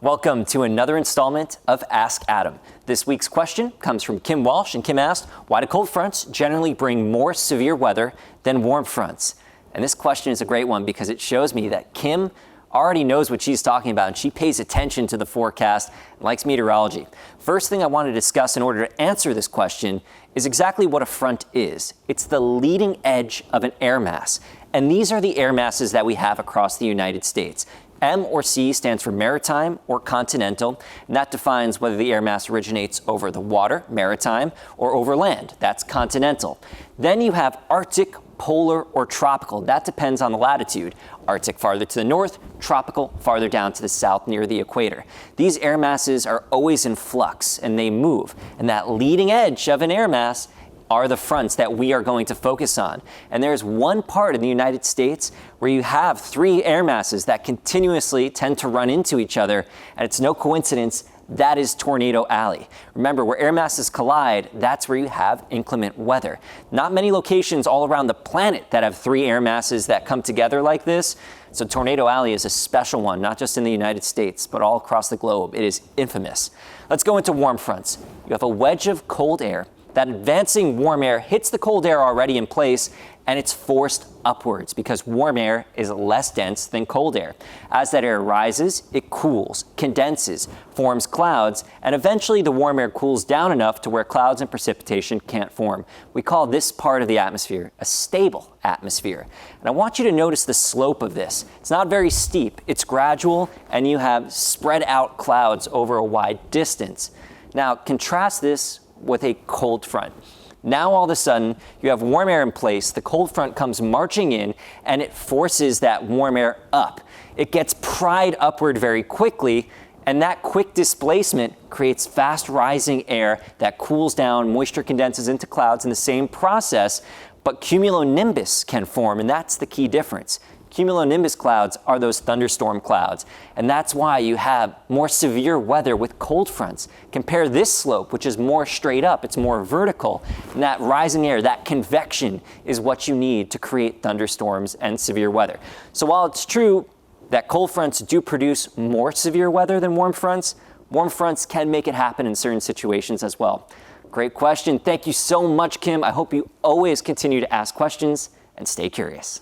Welcome to another installment of Ask Adam. This week's question comes from Kim Walsh, and Kim asked, why do cold fronts generally bring more severe weather than warm fronts? And this question is a great one because it shows me that Kim already knows what she's talking about, and she pays attention to the forecast and likes meteorology. First thing I want to discuss in order to answer this question is exactly what a front is. It's the leading edge of an air mass, and these are the air masses that we have across the United States. M or C stands for maritime or continental, and that defines whether the air mass originates over the water, maritime, or over land, that's continental. Then you have Arctic, polar, or tropical. That depends on the latitude. Arctic farther to the north, tropical farther down to the south near the equator. These air masses are always in flux and they move, and that leading edge of an air mass are the fronts that we are going to focus on. And there's one part in the United States where you have three air masses that continuously tend to run into each other, and it's no coincidence, that is Tornado Alley. Remember, where air masses collide, that's where you have inclement weather. Not many locations all around the planet that have three air masses that come together like this. So Tornado Alley is a special one, not just in the United States, but all across the globe. It is infamous. Let's go into warm fronts. You have a wedge of cold air. That advancing warm air hits the cold air already in place, and it's forced upwards because warm air is less dense than cold air. As that air rises, it cools, condenses, forms clouds, and eventually the warm air cools down enough to where clouds and precipitation can't form. We call this part of the atmosphere a stable atmosphere. And I want you to notice the slope of this. It's not very steep, it's gradual, and you have spread out clouds over a wide distance. Now, contrast this with a cold front. Now all of a sudden you have warm air in place, the cold front comes marching in, and it forces that warm air up. It gets pried upward very quickly, and that quick displacement creates fast rising air that cools down, moisture condenses into clouds in the same process, but cumulonimbus can form, and that's the key difference. Cumulonimbus clouds are those thunderstorm clouds, and that's why you have more severe weather with cold fronts. Compare this slope, which is more straight up, it's more vertical, and that rising air, that convection is what you need to create thunderstorms and severe weather. So while it's true that cold fronts do produce more severe weather than warm fronts can make it happen in certain situations as well. Great question. Thank you so much, Kim. I hope you always continue to ask questions and stay curious.